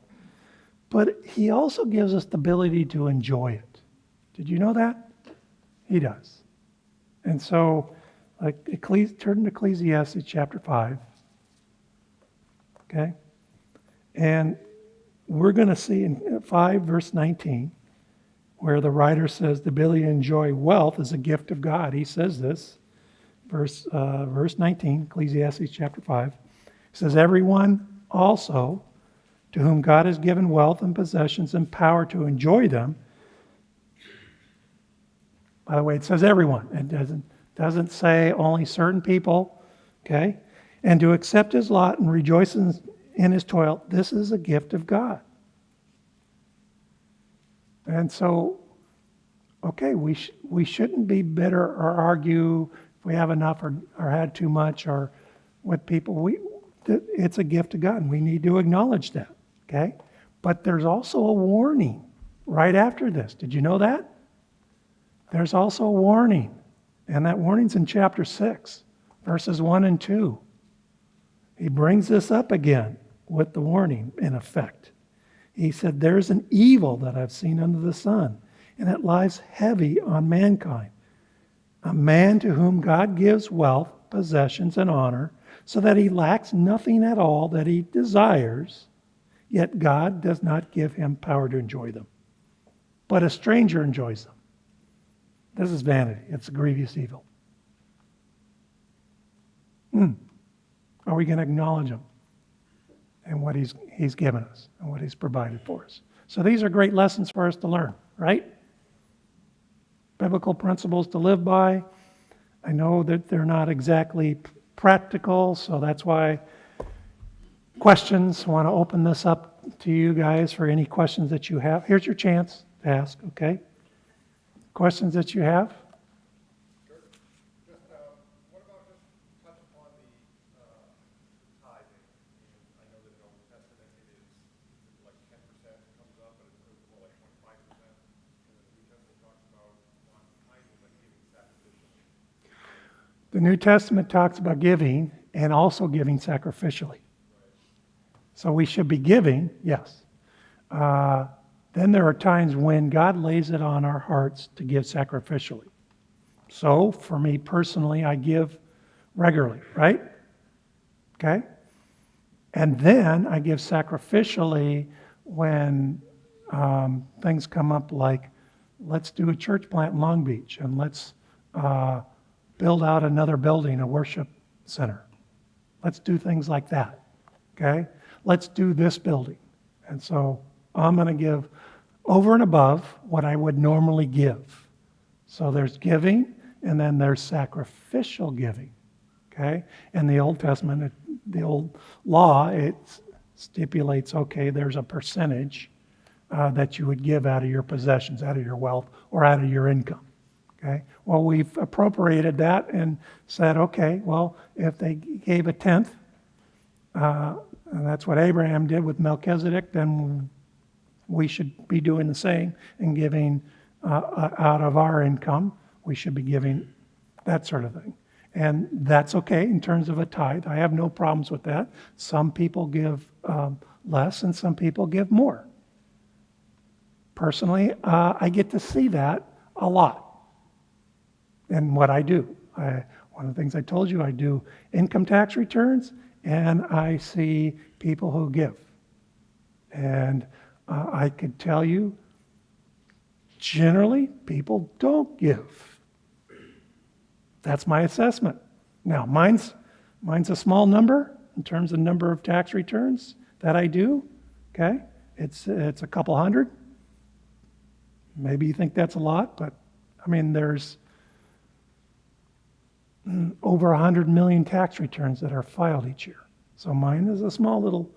S1: But He also gives us the ability to enjoy it. Did you know that? He does. And so, turn to Ecclesiastes chapter 5. Okay? And we're going to see in 5 verse 19, where the writer says the ability to enjoy wealth is a gift of God. He says this, verse 19, Ecclesiastes chapter 5. He says, everyone also to whom God has given wealth and possessions and power to enjoy them. By the way, it says everyone. It doesn't say only certain people. Okay? And to accept his lot and rejoice in his toil, this is a gift of God. And so, okay, we shouldn't be bitter or argue if we have enough or had too much or with people. It's a gift of God, and we need to acknowledge that. Okay? But there's also a warning right after this. Did you know that? There's also a warning, and that warning's in chapter 6, verses 1 and 2. He brings this up again with the warning in effect. He said, there's an evil that I've seen under the sun, and it lies heavy on mankind. A man to whom God gives wealth, possessions, and honor, so that he lacks nothing at all that he desires, yet God does not give him power to enjoy them. But a stranger enjoys them. This is vanity. It's a grievous evil. Are we going to acknowledge him and what he's given us and what he's provided for us? So these are great lessons for us to learn, right? Biblical principles to live by. I know that they're not exactly practical, so that's why questions. I want to open this up to you guys for any questions that you have. Here's your chance to ask, okay? Questions that you have?
S2: Sure. Just, what about just touch upon the tithing? I know that in the Old Testament it is like 10% comes up, but it's more like 25%. And then the New Testament talks about not tithing, but giving sacrificially.
S1: The New Testament talks about giving and also giving sacrificially. So we should be giving, yes. Then there are times when God lays it on our hearts to give sacrificially. So for me personally, I give regularly, right? Okay? And then I give sacrificially when things come up like, let's do a church plant in Long Beach, and let's build out another building, a worship center. Let's do things like that. Okay? Let's do this building. And so I'm going to give over and above what I would normally give. So there's giving, and then there's sacrificial giving. Okay? In the Old Testament, the old law, it stipulates, okay, there's a percentage that you would give out of your possessions, out of your wealth, or out of your income. Okay? Well, we've appropriated that and said, okay, well, if they gave a tenth, and that's what Abraham did with Melchizedek, then we should be doing the same and giving out of our income. We should be giving that sort of thing. And that's okay in terms of a tithe. I have no problems with that. Some people give less and some people give more. Personally, I get to see that a lot in what I do. One of the things I told you, I do income tax returns, and I see people who give. And I could tell you, generally, people don't give. That's my assessment. Now, mine's a small number in terms of number of tax returns that I do. Okay? It's a couple hundred. Maybe you think that's a lot, but I mean, there's over 100 million tax returns that are filed each year. So mine is a small little,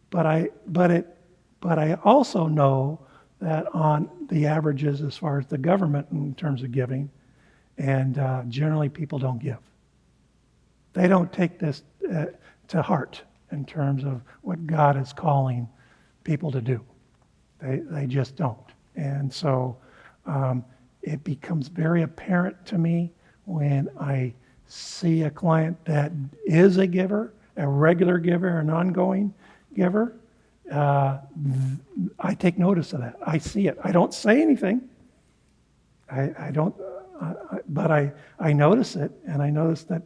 S1: but I also know that on the averages as far as the government in terms of giving, And generally people don't give. They don't take this to heart in terms of what God is calling people to do. They just don't. And so it becomes very apparent to me when I see a client that is a giver, a regular giver, an ongoing giver. I take notice of that. I see it. I don't say anything. I don't, but I notice it, and I notice that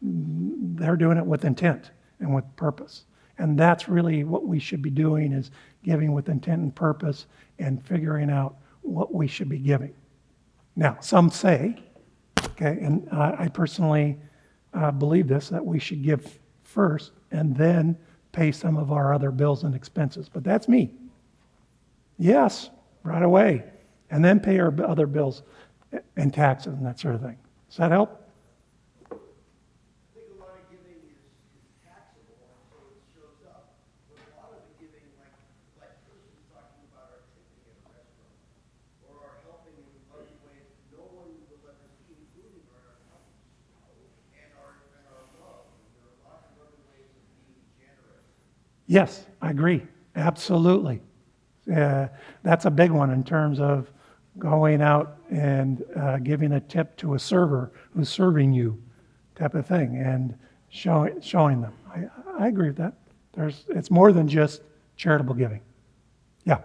S1: they're doing it with intent and with purpose. And that's really what we should be doing, is giving with intent and purpose and figuring out what we should be giving. Now, some say, okay, and I personally believe this, that we should give first and then pay some of our other bills and expenses. But that's me. Yes, right away. And then pay our other bills and taxes and that sort of thing. Does that help?
S3: I think a lot of giving is taxable, and so it shows up. But a lot of the giving, like Chris was talking about, our tipping at a restaurant, or our helping in other ways no one will ever see, including our accounts, and our love. There are lots of other ways of being generous.
S1: Yes, I agree. Absolutely. That's a big one in terms of going out and giving a tip to a server who's serving you, type of thing, and showing them. I agree with that. It's more than just charitable giving. Yeah.
S4: In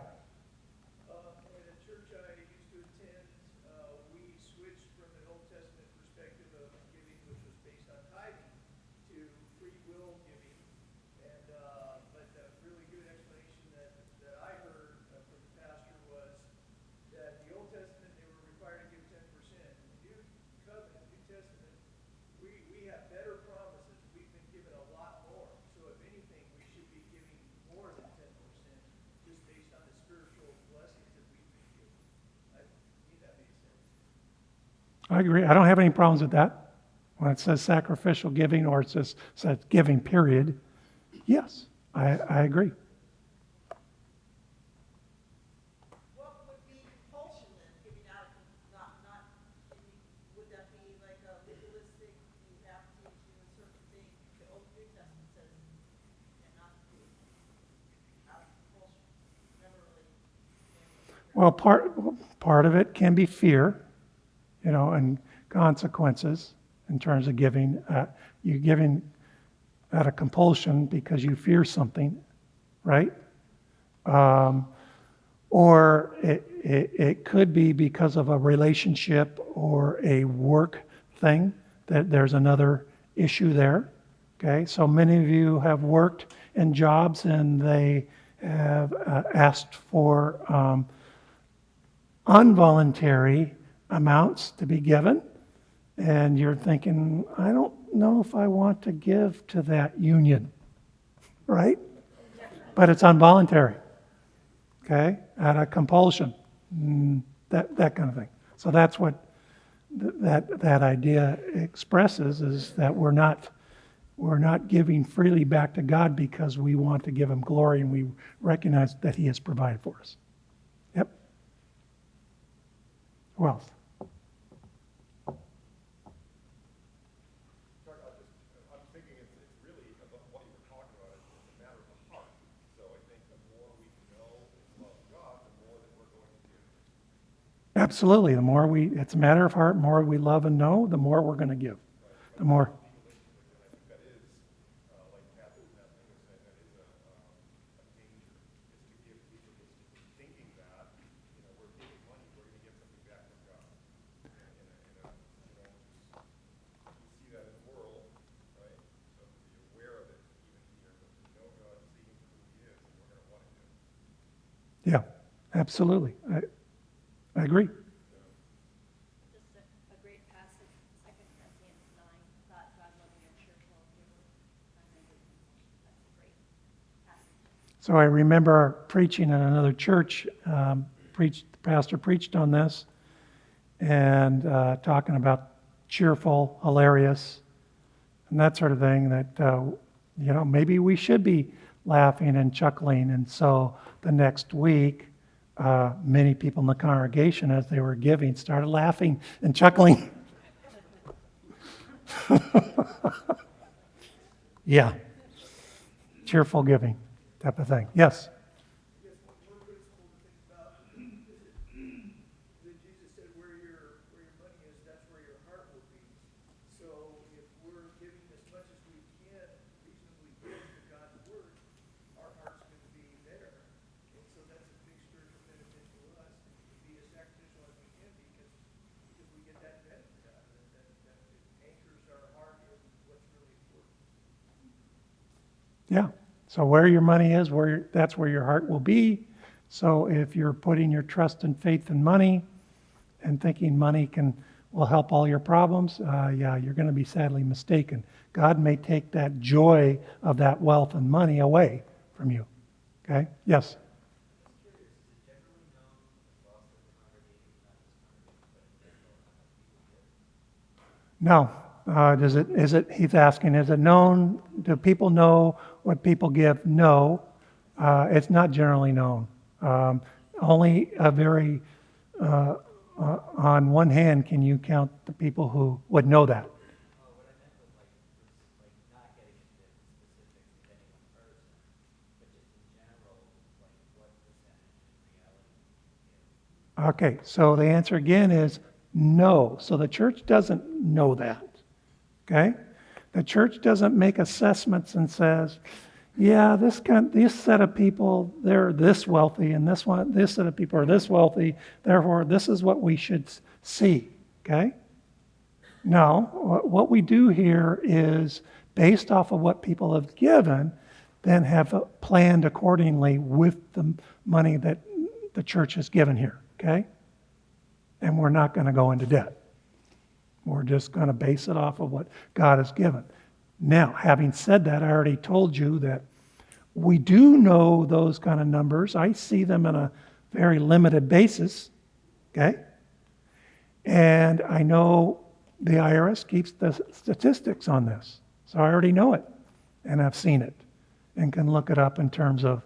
S4: a church I used to attend, we switched from an Old Testament perspective of giving, which was based on tithing, to free will giving. And but a really good explanation that I heard from the pastor was that the Old Testament, they were required to give 10%. New Covenant, New Testament, we have better promises. We've been given a lot more. So if anything, we should be giving more than 10%, just based on the spiritual blessings that we've been given. I think that makes sense.
S1: I agree. I don't have any problems with that. When it says sacrificial giving, or it says giving period, yes, I agree.
S5: What would be compulsion then, giving out, not giving, would that be like a legalistic, you have to do a certain thing, the Old New Testament says, and not to do, out of compulsion, never really.
S1: Well, part of it can be fear, and consequences in terms of giving. You're giving out of compulsion because you fear something, right? Or it could be because of a relationship or a work thing, that there's another issue there. Okay, so many of you have worked in jobs and they have asked for involuntary amounts to be given, and you're thinking, I don't know if I want to give to that union, right? But it's involuntary, okay, out of compulsion, that kind of thing. So that's what that idea expresses, is that we're not giving freely back to God because we want to give Him glory and we recognize that He has provided for us. Yep. Who else?
S2: I'm thinking it's really about what you were talking about. It's a matter of the heart. So I think the more we know and love God, the more that we're going to give.
S1: Absolutely. It's a matter of heart. The more we love and know, the more we're going to give. The more.
S2: And I think that is, like Catherine was saying, that is a danger, is to give people this thinking that, we're giving money, we're going to get something back from God. We see that in the world, right? So to be aware of it, even here, but to know God, see Him for who He is, and we're going to want to give.
S1: Yeah, absolutely. I agree.
S6: Just a great passage, 2 Corinthians 9, about God loving a cheerful giver. That's a great passage.
S1: So I remember preaching in another church. The pastor preached on this and talking about cheerful, hilarious, and that sort of thing. That maybe we should be laughing and chuckling. And so the next week, many people in the congregation, as they were giving, started laughing and chuckling Yeah. Cheerful giving type of thing. Yes.
S4: I guess one principle to think about is that Jesus said, where your money is, that's where your heart will be. So if we're giving as much as we can, reasonably give to God's word, our heart's going to be there. And so that's a big spiritual benefit to us, to be as sacrificial as we can be, because we get that benefit out of it, that it anchors our heart in what's really important.
S1: Yeah. So where your money is, that's where your heart will be. So if you're putting your trust and faith in money and thinking money will help all your problems, yeah, you're going to be sadly mistaken. God may take that joy of that wealth and money away from you. Okay? Yes? No. He's asking, is it known? Do people know what people give? No. It's not generally known. Only a very, on one hand can you count the people who would know that.
S7: What I meant was not getting into specifics of any one person, but just in general, what percentage in reality.
S1: Okay, so the answer again is no. So the church doesn't know that. Okay? The church doesn't make assessments and says, yeah, this set of people, they're this wealthy, and this set of people are this wealthy, therefore this is what we should see. Okay? No, what we do here is based off of what people have given, then have planned accordingly with the money that the church has given here. Okay? And we're not going to go into debt. We're just going to base it off of what God has given. Now, having said that, I already told you that we do know those kind of numbers. I see them on a very limited basis. Okay? And I know the IRS keeps the statistics on this. So I already know it. And I've seen it. And can look it up in terms of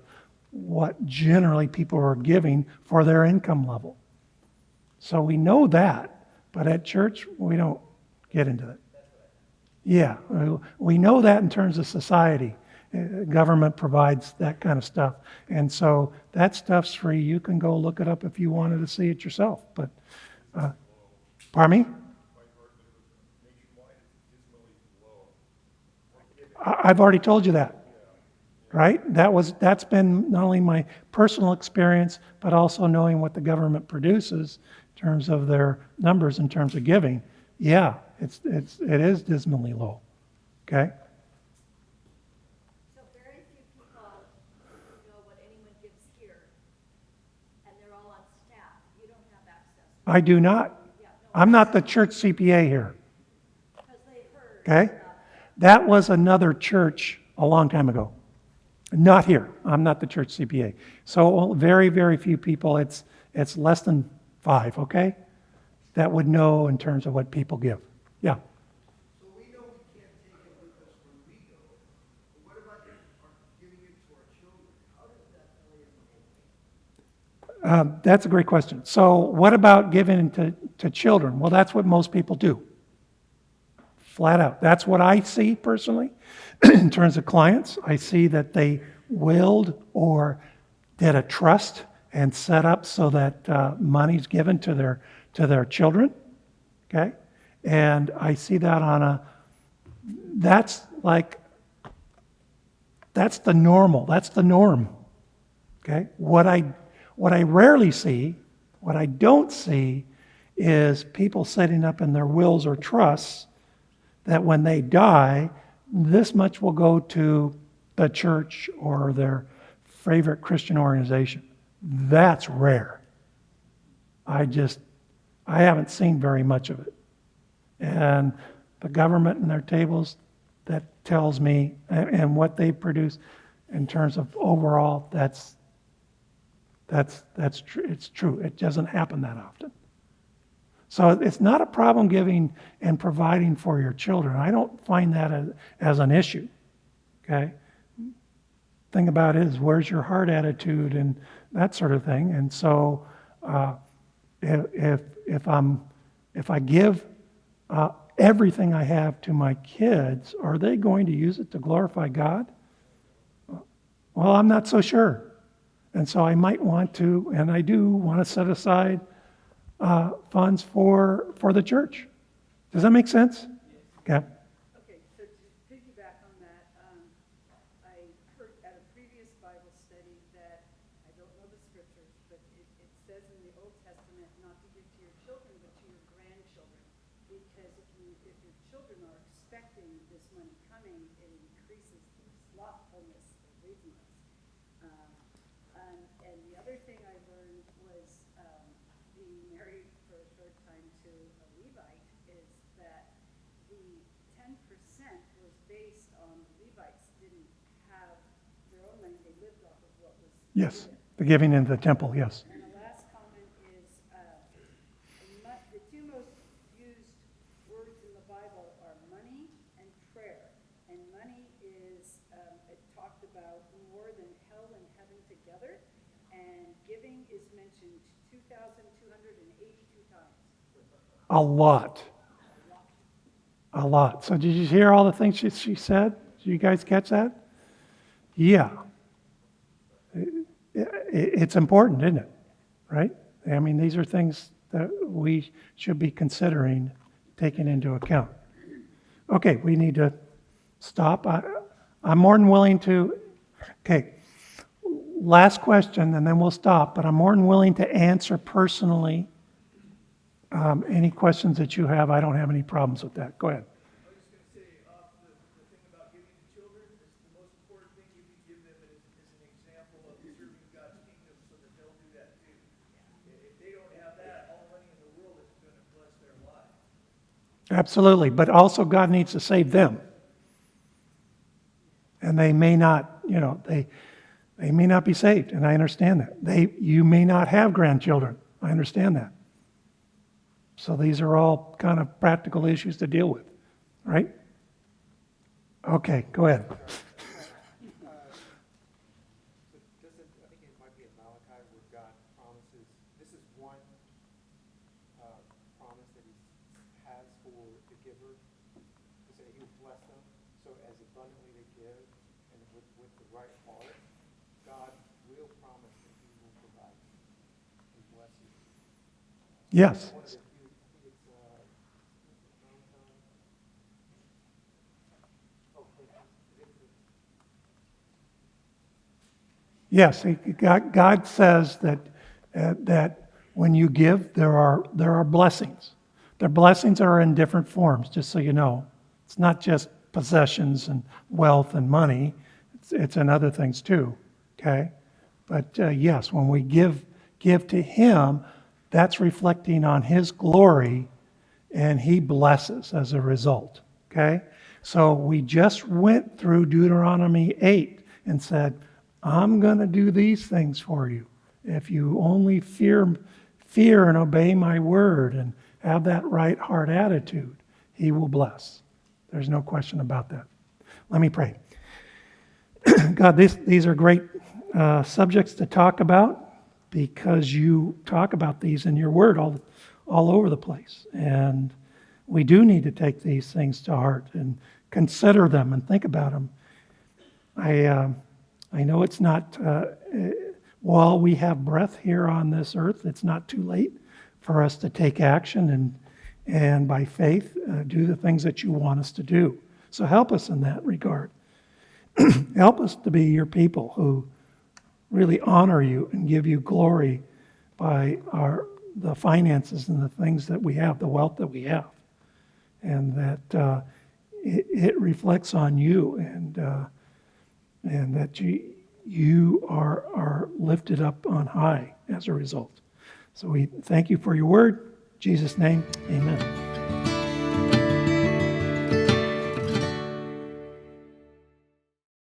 S1: what generally people are giving for their income level. So we know that. But at church, we don't get into it. Yeah, we know that in terms of society. Government provides that kind of stuff. And so that stuff's free. You can go look it up if you wanted to see it yourself. But, pardon me? I've already told you that. Right? That's been not only my personal experience, but also knowing what the government produces in terms of their numbers, in terms of giving. Yeah, it is dismally low. Okay?
S6: So very few people know what anyone gives here, and they're all on staff. You don't have access.
S1: I do not. I'm not the church CPA here.
S6: Because they heard.
S1: Okay? That was another church a long time ago. Not here. I'm not the church CPA. So very, very few people. It's less than 5, okay? That would know in terms of what people give. Yeah.
S3: So we know we can't take it with us when we go. But what about giving it to our children? How does that play into it?
S1: That's a great question. So what about giving to children? Well, that's what most people do. Flat out. That's what I see personally in terms of clients. I see that they willed or did a trust and set up so that money's given to their children. Okay? And I see that that's the normal. That's the norm. Okay? What I rarely see, what I don't see, is people setting up in their wills or trusts that when they die, this much will go to the church or their favorite Christian organization. That's rare. I haven't seen very much of it. And the government and their tables, that tells me, and what they produce in terms of overall, that's true. It's true. It doesn't happen that often. So it's not a problem giving and providing for your children. I don't find that as an issue. Okay? Thing about it is, where's your heart attitude and that sort of thing. And so if I give everything I have to my kids, are they going to use it to glorify God? Well, I'm not so sure. And so I might want to, and I do want to set aside funds for the church. Does that make sense? Okay.
S8: Okay, so to piggyback on that, I heard at a previous Bible study that, I don't know the scriptures, but it says in the Old Testament not to give to your children, but to your grandchildren. Because if your children are expecting this money coming, it increases their slothfulness, their laziness. And the other thing I learned was, being married for a short time to a Levite, is that the 10% was based on the Levites didn't have their own money, they lived off of what was
S1: Yes,
S8: given.
S1: the giving in the temple, yes.
S8: And the last comment is, the two most used words in the Bible are money and prayer. And money is, it talked about more than hell and heaven together. And giving is mentioned 2,282 times.
S1: A lot. A lot. So did you hear all the things she said? Did you guys catch that? Yeah. It's important, isn't it? Right? I mean, these are things that we should be considering, taking into account. Okay, we need to stop. I'm more than willing to... Okay, last question, and then we'll stop. But I'm more than willing to answer personally any questions that you have. I don't have any problems with that. Go ahead.
S4: I was just going to say, the thing about giving to children is the most important thing you can give them is an example of serving God's kingdom so that they'll do that too. If they don't have that, all money in the world is going to bless their lives.
S1: Absolutely, but also God needs to save them. And they may not, they may not be saved, and I understand that. You may not have grandchildren. I understand that. So these are all kind of practical issues to deal with, right? Okay, go ahead.
S2: So I think it might be in Malachi where God promises, this is one promise that he has for the giver, to say he will bless them. So as abundantly they give and with the right heart, God will promise that he will provide and bless you.
S1: Yes.
S2: One of the few, I think it's Malachi. Oh,
S1: Yes, God says that when you give, there are blessings. The blessings are in different forms, just so you know. It's not just possessions and wealth and money. It's in other things too, okay? But yes, when we give to Him, that's reflecting on His glory, and He blesses as a result, okay? So we just went through Deuteronomy 8 and said, I'm going to do these things for you. If you only fear and obey my word and have that right heart attitude, He will bless. There's no question about that. Let me pray. God, these are great subjects to talk about because you talk about these in your word all over the place. And we do need to take these things to heart and consider them and think about them. I know it's not, while we have breath here on this earth, it's not too late for us to take action and by faith do the things that you want us to do. So help us in that regard. Help us to be your people who really honor you and give you glory by the finances and the things that we have, the wealth that we have. And that it reflects on you and that you are lifted up on high as a result. So we thank you for your word. In Jesus' name, amen.